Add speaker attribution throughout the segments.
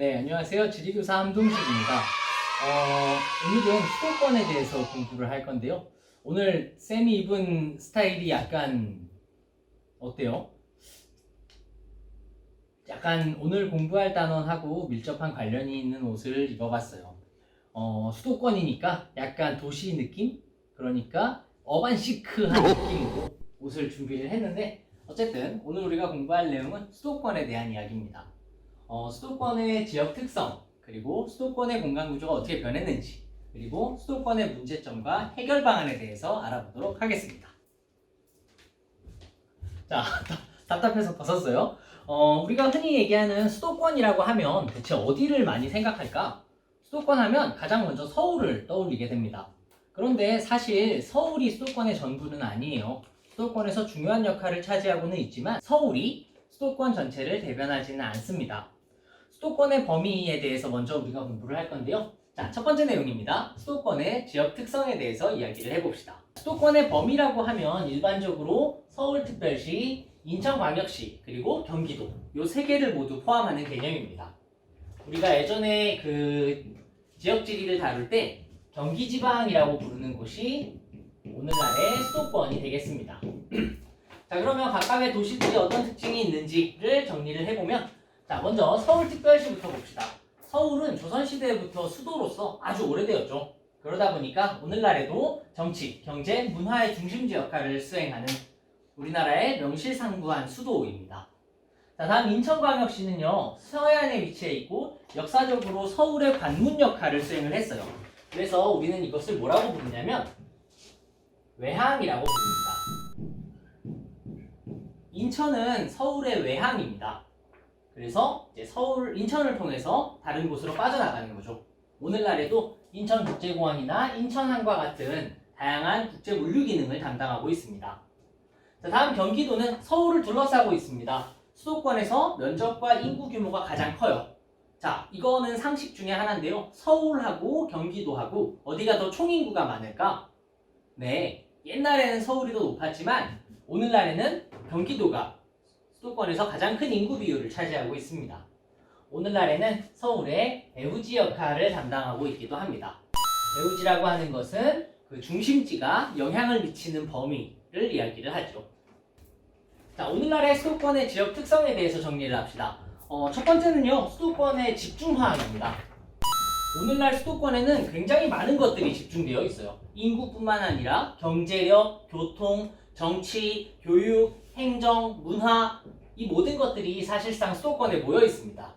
Speaker 1: 네, 안녕하세요. 지리교사 함동식입니다. 오늘은 수도권에 대해서 공부를 할 건데요. 오늘 쌤이 입은 스타일이 약간 어때요? 약간 오늘 공부할 단원하고 밀접한 관련이 있는 옷을 입어봤어요. 수도권이니까 약간 도시 느낌? 그러니까 어반 시크한 느낌으로 옷을 준비를 했는데 어쨌든 오늘 우리가 공부할 내용은 수도권에 대한 이야기입니다. 수도권의 지역 특성, 그리고 수도권의 공간 구조가 어떻게 변했는지, 그리고 수도권의 문제점과 해결 방안에 대해서 알아보도록 하겠습니다. 자, 답답해서 벗었어요. 우리가 흔히 얘기하는 수도권이라고 하면 대체 어디를 많이 생각할까? 수도권 하면 가장 먼저 서울을 떠올리게 됩니다. 그런데 사실 서울이 수도권의 전부는 아니에요. 수도권에서 중요한 역할을 차지하고는 있지만 서울이 수도권 전체를 대변하지는 않습니다. 수도권의 범위에 대해서 먼저 우리가 공부를 할 건데요. 자, 첫 번째 내용입니다. 수도권의 지역 특성에 대해서 이야기를 해봅시다. 수도권의 범위라고 하면 일반적으로 서울특별시, 인천광역시, 그리고 경기도 이 세 개를 모두 포함하는 개념입니다. 우리가 예전에 그 지역지리를 다룰 때 경기지방이라고 부르는 곳이 오늘날의 수도권이 되겠습니다. 자, 그러면 각각의 도시들이 어떤 특징이 있는지를 정리를 해보면 자, 먼저 서울특별시부터 봅시다. 서울은 조선시대부터 수도로서 아주 오래되었죠. 그러다 보니까 오늘날에도 정치, 경제, 문화의 중심지 역할을 수행하는 우리나라의 명실상부한 수도입니다. 자, 다음 인천광역시는요, 서해안에 위치해 있고 역사적으로 서울의 관문 역할을 수행을 했어요. 그래서 우리는 이것을 뭐라고 부르냐면 외항이라고 부릅니다. 인천은 서울의 외항입니다. 그래서 이제 인천을 통해서 다른 곳으로 빠져나가는 거죠. 오늘날에도 인천국제공항이나 인천항과 같은 다양한 국제 물류 기능을 담당하고 있습니다. 자, 다음 경기도는 서울을 둘러싸고 있습니다. 수도권에서 면적과 인구 규모가 가장 커요. 자, 이거는 상식 중에 하나인데요. 서울하고 경기도하고 어디가 더 총인구가 많을까? 네, 옛날에는 서울이 더 높았지만 오늘날에는 경기도가 수도권에서 가장 큰 인구 비율을 차지하고 있습니다. 오늘날에는 서울의 배후지 역할을 담당하고 있기도 합니다. 배후지라고 하는 것은 그 중심지가 영향을 미치는 범위를 이야기를 하죠. 자, 오늘날의 수도권의 지역 특성에 대해서 정리를 합시다. 첫 번째는요, 수도권의 집중화입니다. 오늘날 수도권에는 굉장히 많은 것들이 집중되어 있어요. 인구뿐만 아니라 경제력, 교통, 정치, 교육, 행정, 문화 이 모든 것들이 사실상 수도권에 모여 있습니다.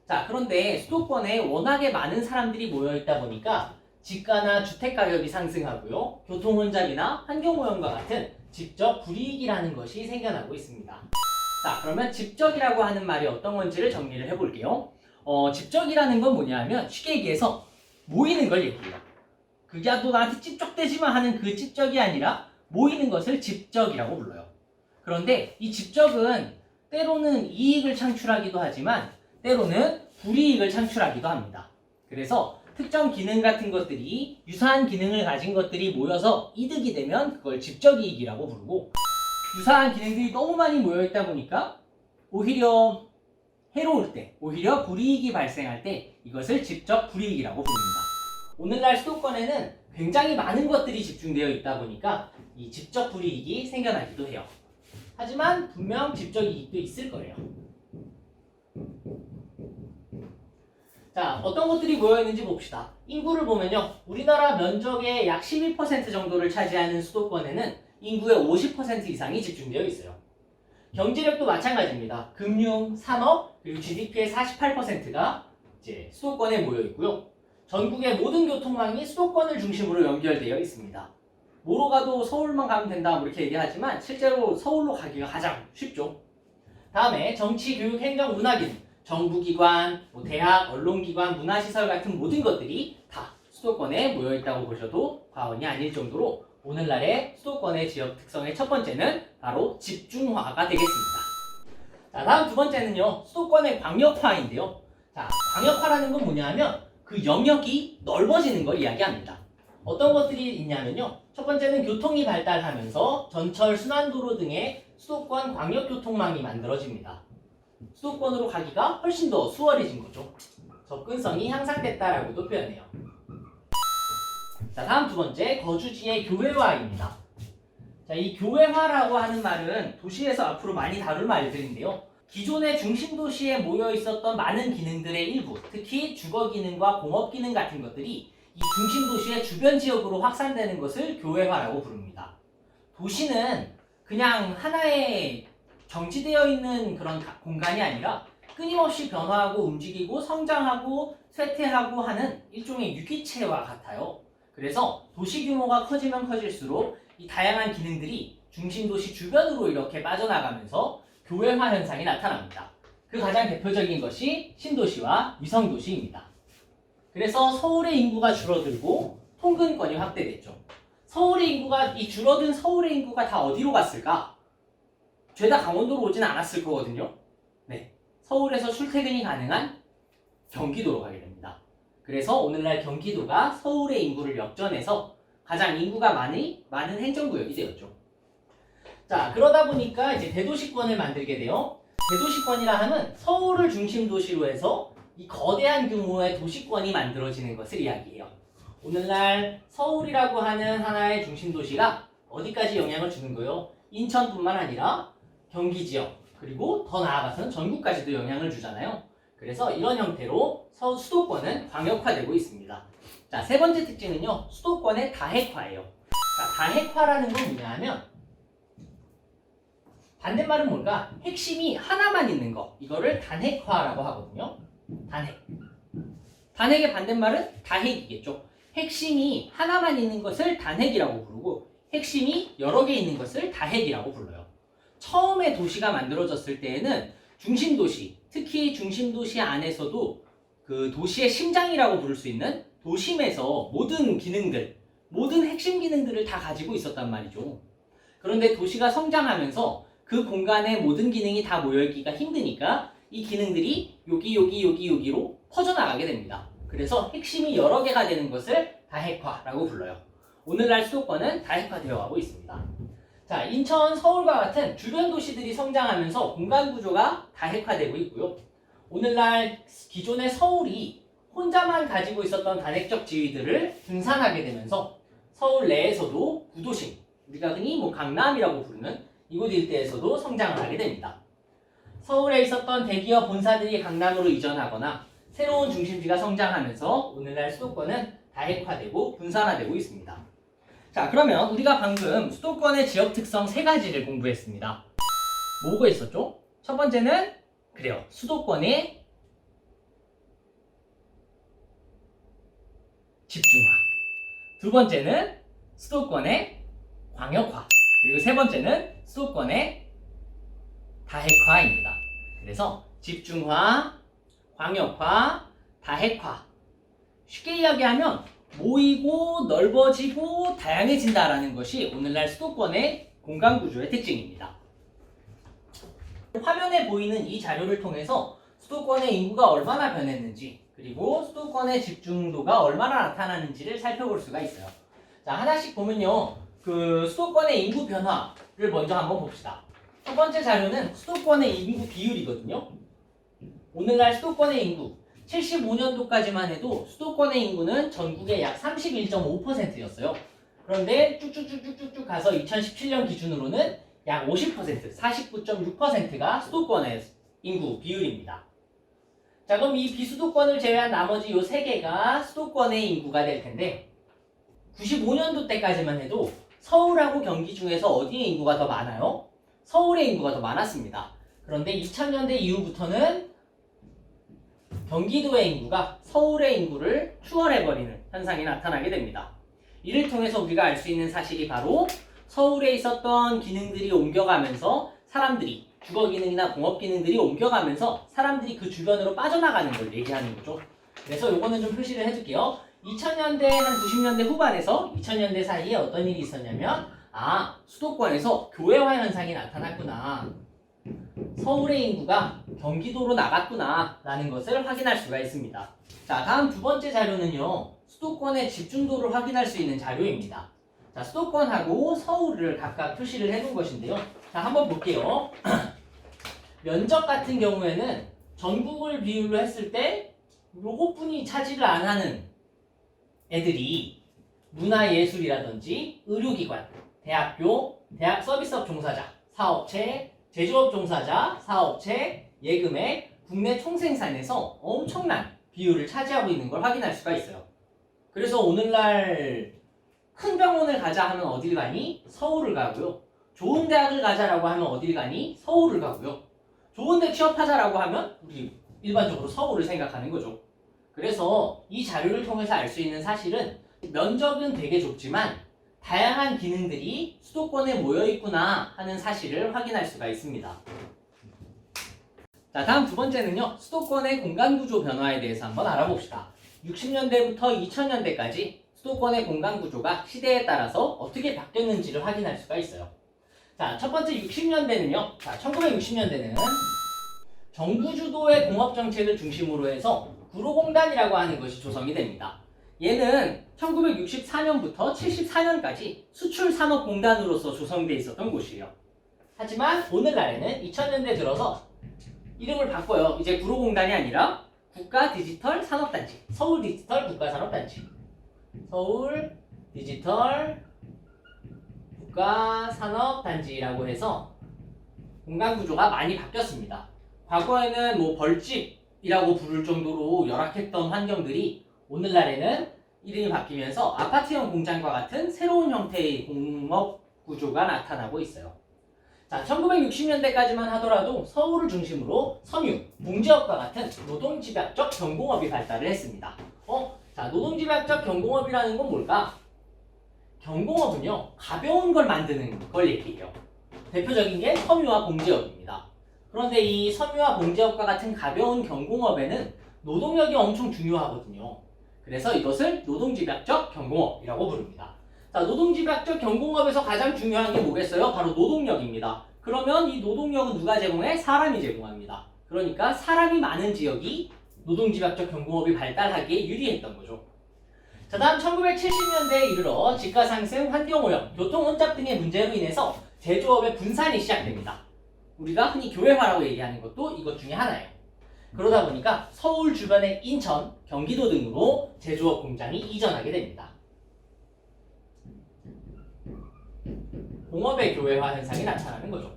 Speaker 1: 자, 그런데 수도권에 워낙에 많은 사람들이 모여 있다 보니까 집가나 주택 가격이 상승하고요. 교통 혼잡이나 환경 오염과 같은 직접 불이익이라는 것이 생겨나고 있습니다. 자, 그러면 집적이라고 하는 말이 어떤 건지를 정리를 해볼게요. 집적이라는 건 뭐냐 하면 쉽게 얘기해서 모이는 걸 얘기해요. 그게 너 나한테 찝적대지마 하는 그 찝적이 아니라 모이는 것을 집적이라고 불러요. 그런데 이 집적은 때로는 이익을 창출하기도 하지만 때로는 불이익을 창출하기도 합니다. 그래서 특정 기능 같은 것들이 유사한 기능을 가진 것들이 모여서 이득이 되면 그걸 집적이익이라고 부르고 유사한 기능들이 너무 많이 모여있다 보니까 오히려 해로울 때, 오히려 불이익이 발생할 때 이것을 집적 불이익이라고 부릅니다. 오늘날 수도권에는 굉장히 많은 것들이 집중되어 있다 보니까 이 집적 불이익이 생겨나기도 해요. 하지만 분명 집적 이익도 있을 거예요. 자, 어떤 것들이 모여있는지 봅시다. 인구를 보면요. 우리나라 면적의 약 12% 정도를 차지하는 수도권에는 인구의 50% 이상이 집중되어 있어요. 경제력도 마찬가지입니다. 금융, 산업, 그리고 GDP의 48%가 이제 수도권에 모여 있고요. 전국의 모든 교통망이 수도권을 중심으로 연결되어 있습니다. 뭐로 가도 서울만 가면 된다 뭐 이렇게 얘기하지만 실제로 서울로 가기가 가장 쉽죠. 다음에 정치, 교육, 행정, 문화기능, 정부기관, 대학, 언론기관, 문화시설 같은 모든 것들이 다 수도권에 모여있다고 보셔도 과언이 아닐 정도로 오늘날의 수도권의 지역 특성의 첫 번째는 바로 집중화가 되겠습니다. 자, 다음 두 번째는요, 수도권의 광역화인데요. 자, 광역화라는 건 뭐냐 하면 그 영역이 넓어지는 걸 이야기합니다. 어떤 것들이 있냐면요. 첫 번째는 교통이 발달하면서 전철, 순환도로 등의 수도권 광역교통망이 만들어집니다. 수도권으로 가기가 훨씬 더 수월해진 거죠. 접근성이 향상됐다라고도 표현해요. 자, 다음 두 번째, 거주지의 교외화입니다. 자, 이 교외화라고 하는 말은 도시에서 앞으로 많이 다룰 말들인데요. 기존의 중심 도시에 모여 있었던 많은 기능들의 일부, 특히 주거 기능과 공업 기능 같은 것들이 이 중심 도시의 주변 지역으로 확산되는 것을 교외화라고 부릅니다. 도시는 그냥 하나의 정지되어 있는 그런 공간이 아니라 끊임없이 변화하고 움직이고 성장하고 쇠퇴하고 하는 일종의 유기체와 같아요. 그래서 도시 규모가 커지면 커질수록 이 다양한 기능들이 중심 도시 주변으로 이렇게 빠져나가면서 교외화 현상이 나타납니다. 그 가장 대표적인 것이 신도시와 위성도시입니다. 그래서 서울의 인구가 줄어들고 통근권이 확대됐죠. 이 줄어든 서울의 인구가 다 어디로 갔을까? 죄다 강원도로 오진 않았을 거거든요. 네, 서울에서 출퇴근이 가능한 경기도로 가게 됩니다. 그래서 오늘날 경기도가 서울의 인구를 역전해서 가장 인구가 많은 행정구역이 되었죠. 자, 그러다 보니까 이제 대도시권을 만들게 돼요. 대도시권이라 하면 서울을 중심 도시로 해서 이 거대한 규모의 도시권이 만들어지는 것을 이야기해요. 오늘날 서울이라고 하는 하나의 중심 도시가 어디까지 영향을 주는 거예요? 인천뿐만 아니라 경기 지역, 그리고 더 나아가서는 전국까지도 영향을 주잖아요. 그래서 이런 형태로 수도권은 광역화되고 있습니다. 자, 세 번째 특징은요, 수도권의 다핵화예요. 자, 다핵화라는 건 뭐냐 하면 반대말은 뭘까? 핵심이 하나만 있는 거, 이거를 단핵화라고 하거든요. 단핵의 반대말은 다핵이겠죠. 핵심이 하나만 있는 것을 단핵이라고 부르고 핵심이 여러 개 있는 것을 다핵이라고 불러요. 처음에 도시가 만들어졌을 때에는 중심도시, 특히 중심도시 안에서도 그 도시의 심장이라고 부를 수 있는 도심에서 모든 핵심 기능들을 다 가지고 있었단 말이죠. 그런데 도시가 성장하면서 그 공간에 모든 기능이 다 모여있기가 힘드니까 이 기능들이 여기로 퍼져나가게 됩니다. 그래서 핵심이 여러 개가 되는 것을 다핵화라고 불러요. 오늘날 수도권은 다핵화되어 가고 있습니다. 자, 인천, 서울과 같은 주변 도시들이 성장하면서 공간 구조가 다핵화되고 있고요. 오늘날 기존의 서울이 혼자만 가지고 있었던 단핵적 지위들을 분산하게 되면서 서울 내에서도 구도심, 우리가 흔히 강남이라고 부르는 이곳 일대에서도 성장을 하게 됩니다. 서울에 있었던 대기업 본사들이 강남으로 이전하거나 새로운 중심지가 성장하면서 오늘날 수도권은 다핵화되고 분산화되고 있습니다. 자, 그러면 우리가 방금 수도권의 지역 특성 세 가지를 공부했습니다. 뭐가 있었죠? 첫 번째는 그래요, 수도권의 집중화. 두 번째는 수도권의 광역화. 그리고 세 번째는 수도권의 다핵화입니다. 그래서 집중화, 광역화, 다핵화. 쉽게 이야기하면 모이고 넓어지고 다양해진다라는 것이 오늘날 수도권의 공간 구조의 특징입니다. 화면에 보이는 이 자료를 통해서 수도권의 인구가 얼마나 변했는지, 그리고 수도권의 집중도가 얼마나 나타나는지를 살펴볼 수가 있어요. 자, 하나씩 보면요, 그 수도권의 인구 변화를 먼저 한번 봅시다. 첫 번째 자료는 수도권의 인구 비율이거든요. 오늘날 수도권의 인구 75년도까지만 해도 수도권의 인구는 전국의 약 31.5%였어요. 그런데 쭉쭉쭉쭉쭉 가서 2017년 기준으로는 약 50%, 49.6%가 수도권의 인구 비율입니다. 자, 그럼 이 비수도권을 제외한 나머지 요 세 개가 수도권의 인구가 될 텐데 95년도 때까지만 해도 서울하고 경기 중에서 어디의 인구가 더 많아요? 서울의 인구가 더 많았습니다. 그런데 2000년대 이후부터는 경기도의 인구가 서울의 인구를 추월해버리는 현상이 나타나게 됩니다. 이를 통해서 우리가 알 수 있는 사실이 바로 서울에 있었던 기능들이 옮겨가면서 사람들이 주거 기능이나 공업 기능들이 옮겨가면서 사람들이 그 주변으로 빠져나가는 걸 얘기하는 거죠. 그래서 요거는 좀 표시를 해줄게요. 2000년대 한 90년대 후반에서 2000년대 사이에 어떤 일이 있었냐면 수도권에서 교외화 현상이 나타났구나. 서울의 인구가 경기도로 나갔구나 라는 것을 확인할 수가 있습니다. 자, 다음 두 번째 자료는요, 수도권의 집중도를 확인할 수 있는 자료입니다. 자, 수도권하고 서울을 각각 표시를 해둔 것인데요. 자, 한번 볼게요. 면적 같은 경우에는 전국을 비율로 했을 때 요것뿐이 차지를 안 하는 애들이 문화예술이라든지 의료기관, 대학교, 대학 서비스업 종사자, 사업체, 제조업 종사자, 사업체, 예금액, 국내 총생산에서 엄청난 비율을 차지하고 있는 걸 확인할 수가 있어요. 그래서 오늘날 큰 병원을 가자 하면 어딜 가니? 서울을 가고요. 좋은 대학을 가자라고 하면 어딜 가니? 서울을 가고요. 좋은 데 취업하자라고 하면 우리 일반적으로 서울을 생각하는 거죠. 그래서 이 자료를 통해서 알 수 있는 사실은 면적은 되게 좁지만 다양한 기능들이 수도권에 모여 있구나 하는 사실을 확인할 수가 있습니다. 자, 다음 두 번째는요. 수도권의 공간구조 변화에 대해서 한번 알아봅시다. 60년대부터 2000년대까지 수도권의 공간구조가 시대에 따라서 어떻게 바뀌었는지를 확인할 수가 있어요. 자, 첫 번째 60년대는요. 자, 1960년대는 정부 주도의 공업정책을 중심으로 해서 구로공단이라고 하는 것이 조성이 됩니다. 얘는 1964년부터 74년까지 수출산업공단으로서 조성되어 있었던 곳이에요. 하지만 오늘날에는 2000년대 들어서 이름을 바꿔요. 이제 구로공단이 아니라 국가디지털산업단지, 서울디지털국가산업단지, 서울디지털국가산업단지라고 해서 공간구조가 많이 바뀌었습니다. 과거에는 뭐 벌집이라고 부를 정도로 열악했던 환경들이 오늘날에는 이름이 바뀌면서 아파트형 공장과 같은 새로운 형태의 공업구조가 나타나고 있어요. 자, 1960년대까지만 하더라도 서울을 중심으로 섬유, 봉제업과 같은 노동집약적 경공업이 발달을 했습니다. 자, 노동집약적 경공업이라는 건 뭘까? 경공업은요, 가벼운 걸 만드는 걸 얘기해요. 대표적인 게 섬유와 봉제업입니다. 그런데 이 섬유와 봉제업과 같은 가벼운 경공업에는 노동력이 엄청 중요하거든요. 그래서 이것을 노동집약적 경공업이라고 부릅니다. 자, 노동집약적 경공업에서 가장 중요한 게 뭐겠어요? 바로 노동력입니다. 그러면 이 노동력은 누가 제공해? 사람이 제공합니다. 그러니까 사람이 많은 지역이 노동집약적 경공업이 발달하기에 유리했던 거죠. 자, 다음 1970년대에 이르러 집가상승, 환경오염, 교통혼잡 등의 문제로 인해서 제조업의 분산이 시작됩니다. 우리가 흔히 교외화라고 얘기하는 것도 이것 중에 하나예요. 그러다 보니까 서울 주변의 인천, 경기도 등으로 제조업 공장이 이전하게 됩니다. 공업의 교외화 현상이 나타나는 거죠.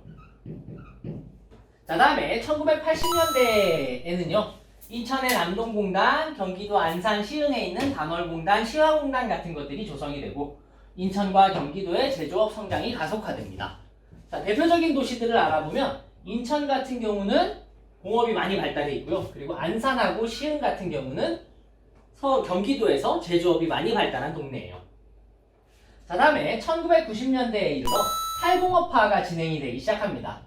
Speaker 1: 자, 다음에 1980년대에는요. 인천의 남동공단, 경기도 안산 시흥에 있는 단월공단, 시화공단 같은 것들이 조성이 되고 인천과 경기도의 제조업 성장이 가속화됩니다. 자, 대표적인 도시들을 알아보면 인천 같은 경우는 공업이 많이 발달해 있고요. 그리고 안산하고 시흥 같은 경우는 경기도에서 제조업이 많이 발달한 동네예요. 자, 다음에 1990년대에 이르러 탈공업화가 진행이 되기 시작합니다.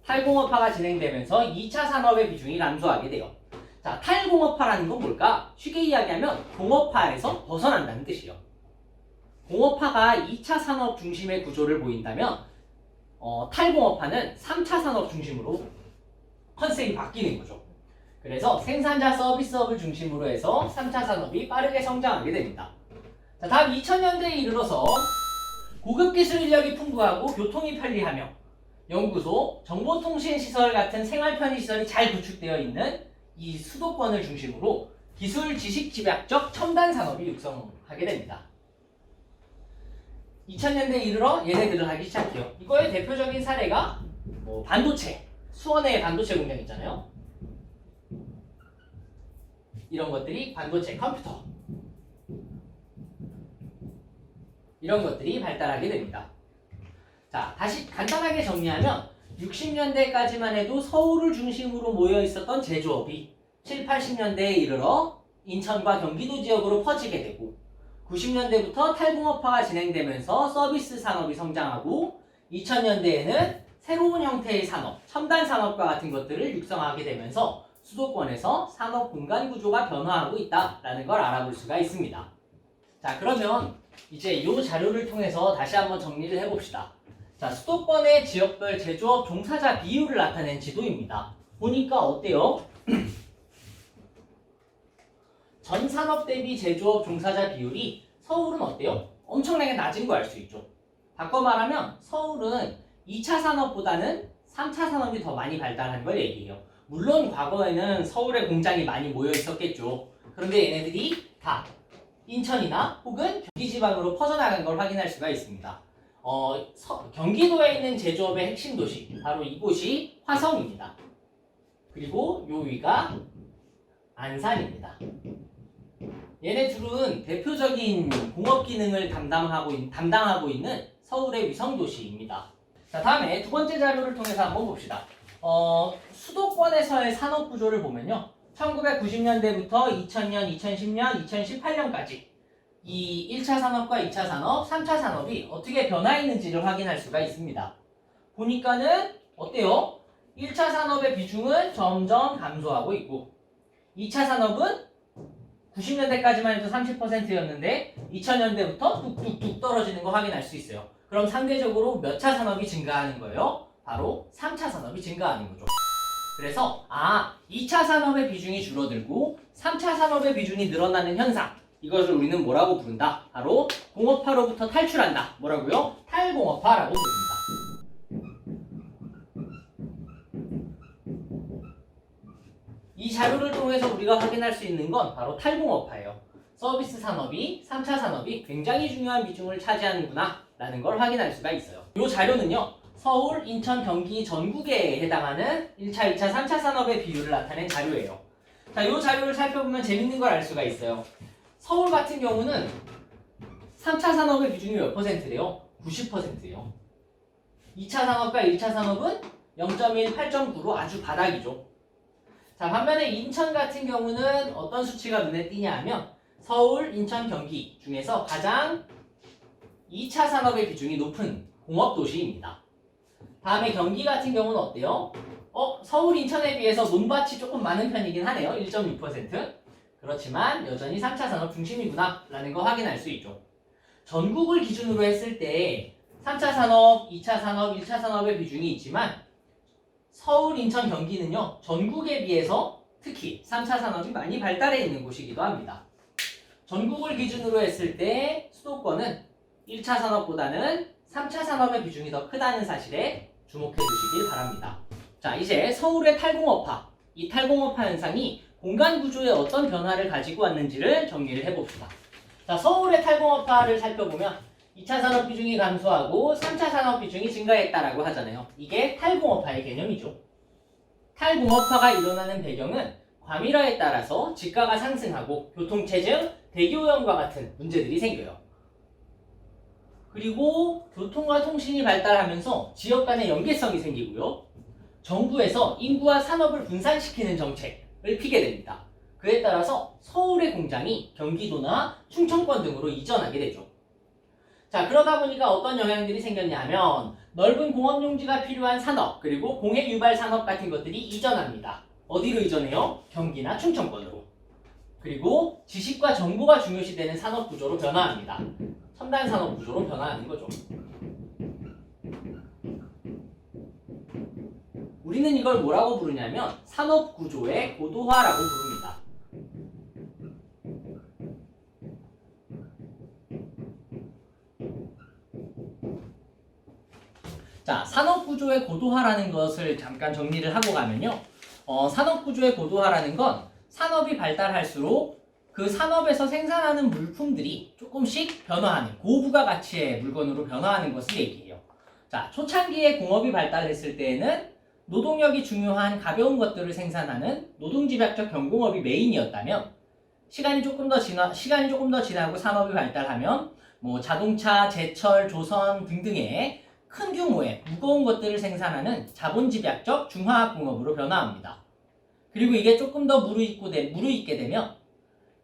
Speaker 1: 탈공업화가 진행되면서 2차 산업의 비중이 감소하게 돼요. 자, 탈공업화라는 건 뭘까? 쉽게 이야기하면 공업화에서 벗어난다는 뜻이에요. 공업화가 2차 산업 중심의 구조를 보인다면 탈공업화는 3차 산업 중심으로 컨셉이 바뀌는 거죠. 그래서 생산자 서비스업을 중심으로 해서 3차 산업이 빠르게 성장하게 됩니다. 자, 다음 2000년대에 이르러서 고급 기술 인력이 풍부하고 교통이 편리하며 연구소, 정보통신시설 같은 생활 편의시설이 잘 구축되어 있는 이 수도권을 중심으로 기술 지식 집약적 첨단 산업이 육성하게 됩니다. 2000년대에 이르러 얘네들을 하기 시작해요. 이거의 대표적인 사례가 반도체, 수원의 반도체 공장 있잖아요. 이런 것들이 반도체, 컴퓨터 이런 것들이 발달하게 됩니다. 자, 다시 간단하게 정리하면 60년대까지만 해도 서울을 중심으로 모여 있었던 제조업이 7, 80년대에 이르러 인천과 경기도 지역으로 퍼지게 되고 90년대부터 탈공업화가 진행되면서 서비스 산업이 성장하고 2000년대에는 새로운 형태의 산업, 첨단 산업과 같은 것들을 육성하게 되면서 수도권에서 산업 공간 구조가 변화하고 있다라는 걸 알아볼 수가 있습니다. 자, 그러면 이제 이 자료를 통해서 다시 한번 정리를 해봅시다. 자, 수도권의 지역별 제조업 종사자 비율을 나타낸 지도입니다. 보니까 어때요? 전 산업 대비 제조업 종사자 비율이 서울은 어때요? 엄청나게 낮은 거 알 수 있죠. 바꿔 말하면 서울은 2차 산업보다는 3차 산업이 더 많이 발달한 걸 얘기해요. 물론 과거에는 서울에 공장이 많이 모여 있었겠죠. 그런데 얘네들이 다 인천이나 혹은 경기 지방으로 퍼져나간 걸 확인할 수가 있습니다. 경기도에 있는 제조업의 핵심 도시, 바로 이곳이 화성입니다. 그리고 요 위가 안산입니다. 얘네 둘은 대표적인 공업 기능을 담당하고 있는 서울의 위성 도시입니다. 자, 다음에 두 번째 자료를 통해서 한번 봅시다. 수도권에서의 산업 구조를 보면요. 1990년대부터 2000년, 2010년, 2018년까지 이 1차 산업과 2차 산업, 3차 산업이 어떻게 변화했는지를 확인할 수가 있습니다. 보니까는 어때요? 1차 산업의 비중은 점점 감소하고 있고 2차 산업은 90년대까지만 해도 30%였는데 2000년대부터 뚝뚝뚝 떨어지는 거 확인할 수 있어요. 그럼 상대적으로 몇 차 산업이 증가하는 거예요? 바로 3차 산업이 증가하는 거죠. 그래서 2차 산업의 비중이 줄어들고 3차 산업의 비중이 늘어나는 현상, 이것을 우리는 뭐라고 부른다? 바로 공업화로부터 탈출한다. 뭐라고요? 탈공업화라고 부릅니다. 이 자료를 통해서 우리가 확인할 수 있는 건 바로 탈공업화예요. 서비스 산업이 3차 산업이 굉장히 중요한 비중을 차지하는구나 라는 걸 확인할 수가 있어요. 이 자료는요. 서울, 인천, 경기 전국에 해당하는 1차, 2차, 3차 산업의 비율을 나타낸 자료예요. 자, 이 자료를 살펴보면 재밌는 걸 알 수가 있어요. 서울 같은 경우는 3차 산업의 비중이 몇 %래요? 90%예요. 2차 산업과 1차 산업은 0.1, 8.9로 아주 바닥이죠. 자, 반면에 인천 같은 경우는 어떤 수치가 눈에 띄냐 하면 서울, 인천, 경기 중에서 가장 2차 산업의 비중이 높은 공업도시입니다. 다음에 경기 같은 경우는 어때요? 서울, 인천에 비해서 논밭이 조금 많은 편이긴 하네요. 1.6%. 그렇지만 여전히 3차 산업 중심이구나 라는 거 확인할 수 있죠. 전국을 기준으로 했을 때 3차 산업, 2차 산업, 1차 산업의 비중이 있지만 서울, 인천, 경기는요. 전국에 비해서 특히 3차 산업이 많이 발달해 있는 곳이기도 합니다. 전국을 기준으로 했을 때 수도권은 1차 산업보다는 3차 산업의 비중이 더 크다는 사실에 주목해 주시길 바랍니다. 자, 이제 서울의 탈공업화, 이 탈공업화 현상이 공간 구조에 어떤 변화를 가지고 왔는지를 정리를 해봅시다. 자, 서울의 탈공업화를 살펴보면 2차 산업 비중이 감소하고 3차 산업 비중이 증가했다라고 하잖아요. 이게 탈공업화의 개념이죠. 탈공업화가 일어나는 배경은 과밀화에 따라서 지가가 상승하고 교통체증, 대기오염과 같은 문제들이 생겨요. 그리고 교통과 통신이 발달하면서 지역 간의 연계성이 생기고요. 정부에서 인구와 산업을 분산시키는 정책을 피게 됩니다. 그에 따라서 서울의 공장이 경기도나 충청권 등으로 이전하게 되죠. 자, 그러다 보니까 어떤 영향들이 생겼냐 하면 넓은 공업용지가 필요한 산업, 그리고 공해 유발 산업 같은 것들이 이전합니다. 어디로 이전해요? 경기나 충청권으로. 그리고 지식과 정보가 중요시되는 산업 구조로 변화합니다. 첨단 산업 구조로 변화하는 거죠. 우리는 이걸 뭐라고 부르냐면 산업 구조의 고도화라고 부릅니다. 자, 산업 구조의 고도화라는 것을 잠깐 정리를 하고 가면요. 산업 구조의 고도화라는 건 산업이 발달할수록 그 산업에서 생산하는 물품들이 조금씩 변화하는 고부가 가치의 물건으로 변화하는 것을 얘기해요. 자, 초창기에 공업이 발달했을 때에는 노동력이 중요한 가벼운 것들을 생산하는 노동집약적 경공업이 메인이었다면 시간이 조금 더 지나고 산업이 발달하면 뭐 자동차, 제철, 조선 등등의 큰 규모의 무거운 것들을 생산하는 자본집약적 중화학공업으로 변화합니다. 그리고 이게 조금 더 무르익게 되면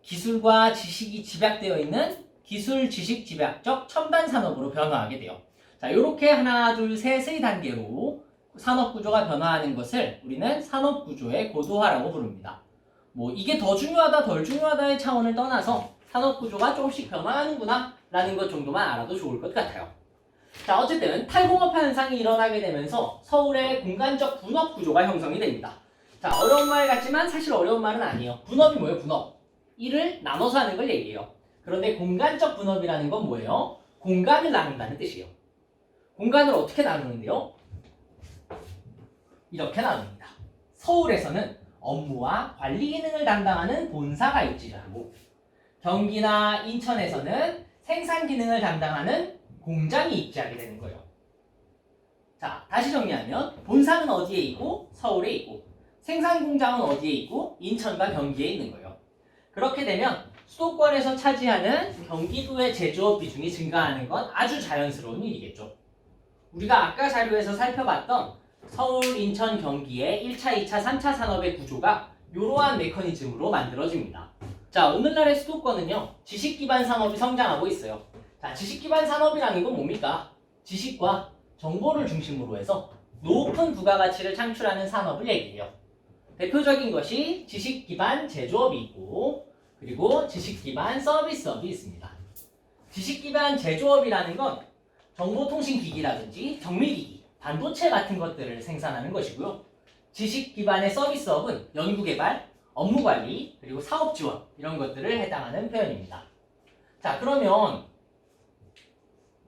Speaker 1: 기술과 지식이 집약되어 있는 기술 지식 집약적 첨단 산업으로 변화하게 돼요. 자, 이렇게 하나, 둘, 셋의 단계로 산업 구조가 변화하는 것을 우리는 산업 구조의 고도화라고 부릅니다. 뭐 이게 더 중요하다, 덜 중요하다의 차원을 떠나서 산업 구조가 조금씩 변화하는구나 라는 것 정도만 알아도 좋을 것 같아요. 자, 어쨌든 탈공업화 현상이 일어나게 되면서 서울의 공간적 분업 구조가 형성이 됩니다. 자, 어려운 말 같지만 사실 어려운 말은 아니에요. 분업이 뭐예요? 분업. 일을 나눠서 하는 걸 얘기해요. 그런데 공간적 분업이라는 건 뭐예요? 공간을 나눈다는 뜻이에요. 공간을 어떻게 나누는데요? 이렇게 나눕니다. 서울에서는 업무와 관리 기능을 담당하는 본사가 입지하고 경기나 인천에서는 생산 기능을 담당하는 공장이 입지하게 되는 거예요. 자, 다시 정리하면 본사는 어디에 있고 서울에 있고 생산 공장은 어디에 있고 인천과 경기에 있는 거예요. 그렇게 되면 수도권에서 차지하는 경기도의 제조업 비중이 증가하는 건 아주 자연스러운 일이겠죠. 우리가 아까 자료에서 살펴봤던 서울, 인천, 경기의 1차, 2차, 3차 산업의 구조가 이러한 메커니즘으로 만들어집니다. 자, 오늘날의 수도권은요, 지식 기반 산업이 성장하고 있어요. 자, 지식 기반 산업이라는 건 뭡니까? 지식과 정보를 중심으로 해서 높은 부가가치를 창출하는 산업을 얘기해요. 대표적인 것이 지식 기반 제조업이 있고, 그리고 지식 기반 서비스업이 있습니다. 지식 기반 제조업이라는 건 정보통신기기라든지 정밀기기, 반도체 같은 것들을 생산하는 것이고요. 지식 기반의 서비스업은 연구개발, 업무관리, 그리고 사업지원 이런 것들을 해당하는 표현입니다. 자, 그러면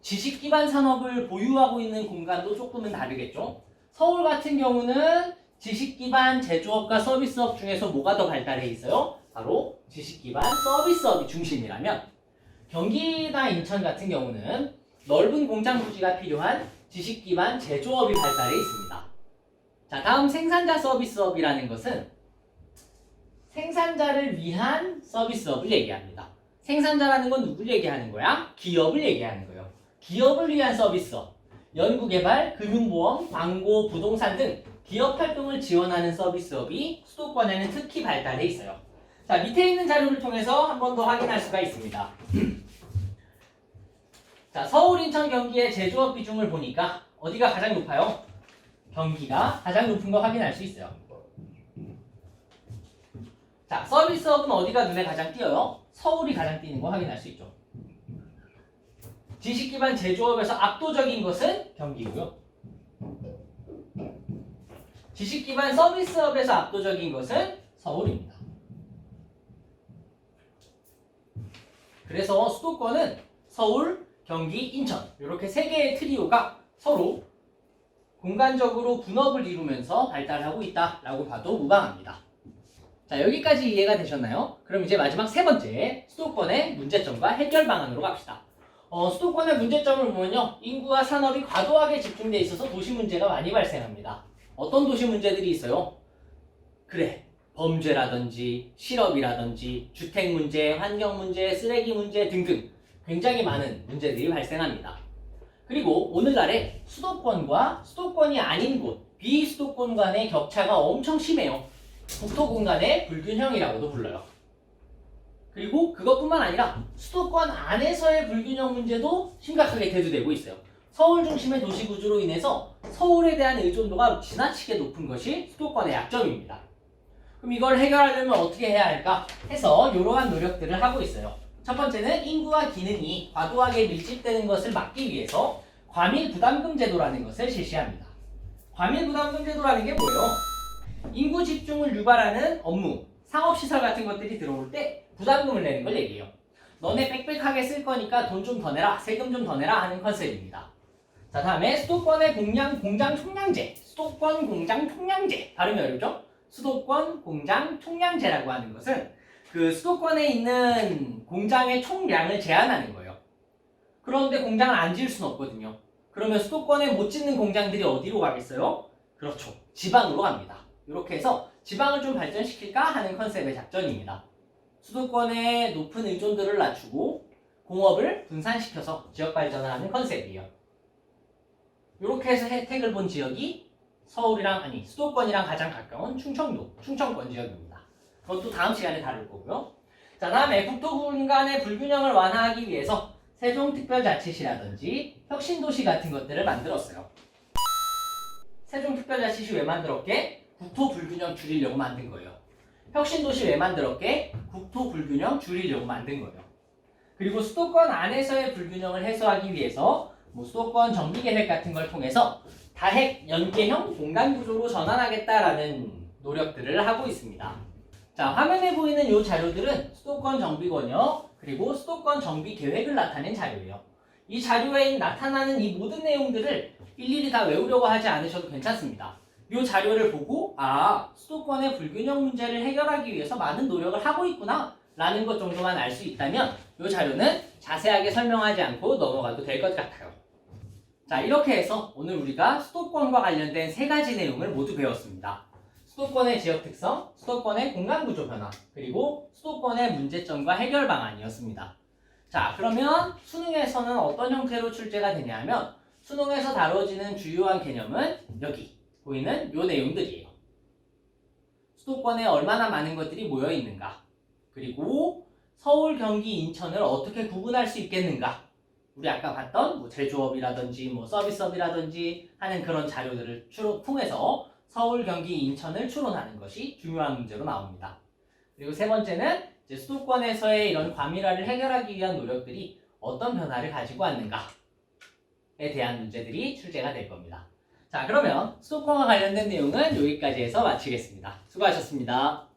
Speaker 1: 지식 기반 산업을 보유하고 있는 공간도 조금은 다르겠죠. 서울 같은 경우는 지식 기반 제조업과 서비스업 중에서 뭐가 더 발달해 있어요? 바로 지식 기반 서비스업이 중심이라면 경기나 인천 같은 경우는 넓은 공장 부지가 필요한 지식 기반 제조업이 발달해 있습니다. 자, 다음 생산자 서비스업이라는 것은 생산자를 위한 서비스업을 얘기합니다. 생산자라는 건 누굴 얘기하는 거야? 기업을 얘기하는 거예요. 기업을 위한 서비스업, 연구개발, 금융보험, 광고, 부동산 등 기업 활동을 지원하는 서비스업이 수도권에는 특히 발달해 있어요. 자, 밑에 있는 자료를 통해서 한 번 더 확인할 수가 있습니다. 자, 서울, 인천, 경기의 제조업 비중을 보니까 어디가 가장 높아요? 경기가 가장 높은 거 확인할 수 있어요. 자, 서비스업은 어디가 눈에 가장 띄어요? 서울이 가장 띄는 거 확인할 수 있죠. 지식 기반 제조업에서 압도적인 것은 경기고요. 지식 기반 서비스업에서 압도적인 것은 서울입니다. 그래서 수도권은 서울, 경기, 인천 이렇게 세 개의 트리오가 서로 공간적으로 분업을 이루면서 발달하고 있다라고 봐도 무방합니다. 자, 여기까지 이해가 되셨나요? 그럼 이제 마지막 세 번째, 수도권의 문제점과 해결 방안으로 갑시다. 수도권의 문제점을 보면요, 인구와 산업이 과도하게 집중돼 있어서 도시 문제가 많이 발생합니다. 어떤 도시 문제들이 있어요? 그래, 범죄라든지 실업이라든지 주택 문제, 환경 문제, 쓰레기 문제 등등 굉장히 많은 문제들이 발생합니다. 그리고 오늘날에 수도권과 수도권이 아닌 곳, 비수도권 간의 격차가 엄청 심해요. 국토공간의 불균형이라고도 불러요. 그리고 그것뿐만 아니라 수도권 안에서의 불균형 문제도 심각하게 대두되고 있어요. 서울 중심의 도시 구조로 인해서 서울에 대한 의존도가 지나치게 높은 것이 수도권의 약점입니다. 그럼 이걸 해결하려면 어떻게 해야 할까 해서 이러한 노력들을 하고 있어요. 첫 번째는 인구와 기능이 과도하게 밀집되는 것을 막기 위해서 과밀부담금 제도라는 것을 실시합니다. 과밀부담금 제도라는 게 뭐예요? 인구 집중을 유발하는 업무, 상업시설 같은 것들이 들어올 때 부담금을 내는 걸 얘기해요. 너네 빽빽하게 쓸 거니까 돈 좀 더 내라, 세금 좀 더 내라 하는 컨셉입니다. 자, 다음에 수도권의 공장 총량제, 수도권 공장 총량제, 발음이 어렵죠? 수도권 공장 총량제라고 하는 것은 그 수도권에 있는 공장의 총량을 제한하는 거예요. 그런데 공장을 안 지을 수는 없거든요. 그러면 수도권에 못 짓는 공장들이 어디로 가겠어요? 그렇죠, 지방으로 갑니다. 이렇게 해서 지방을 좀 발전시킬까 하는 컨셉의 작전입니다. 수도권의 높은 의존도를 낮추고 공업을 분산시켜서 지역 발전을 하는 컨셉이에요. 이렇게 해서 혜택을 본 지역이 수도권이랑 가장 가까운 충청권 지역입니다. 그것도 다음 시간에 다룰 거고요. 자, 다음에 국토군 간의 불균형을 완화하기 위해서 세종특별자치시라든지 혁신도시 같은 것들을 만들었어요. 세종특별자치시 왜 만들었게? 국토 불균형 줄이려고 만든 거예요. 혁신도시 왜 만들었게? 국토 불균형 줄이려고 만든 거예요. 그리고 수도권 안에서의 불균형을 해소하기 위해서 수도권 정비계획 같은 걸 통해서 다핵 연계형 공간 구조로 전환하겠다라는 노력들을 하고 있습니다. 자, 화면에 보이는 이 자료들은 수도권 정비 권역 그리고 수도권 정비 계획을 나타낸 자료예요. 이 자료에 나타나는 이 모든 내용들을 일일이 다 외우려고 하지 않으셔도 괜찮습니다. 이 자료를 보고 수도권의 불균형 문제를 해결하기 위해서 많은 노력을 하고 있구나 라는 것 정도만 알 수 있다면 이 자료는 자세하게 설명하지 않고 넘어가도 될 것 같아요. 자, 이렇게 해서 오늘 우리가 수도권과 관련된 3가지 내용을 모두 배웠습니다. 수도권의 지역 특성, 수도권의 공간 구조 변화, 그리고 수도권의 문제점과 해결 방안이었습니다. 자, 그러면 수능에서는 어떤 형태로 출제가 되냐면 수능에서 다뤄지는 주요한 개념은 여기 보이는 요 내용들이에요. 수도권에 얼마나 많은 것들이 모여 있는가, 그리고 서울, 경기, 인천을 어떻게 구분할 수 있겠는가. 우리 아까 봤던 제조업이라든지 서비스업이라든지 하는 그런 자료들을 통해서 서울, 경기, 인천을 추론하는 것이 중요한 문제로 나옵니다. 그리고 3번째는 이제 수도권에서의 이런 과밀화를 해결하기 위한 노력들이 어떤 변화를 가지고 왔는가에 대한 문제들이 출제가 될 겁니다. 자, 그러면 수도권과 관련된 내용은 여기까지 해서 마치겠습니다. 수고하셨습니다.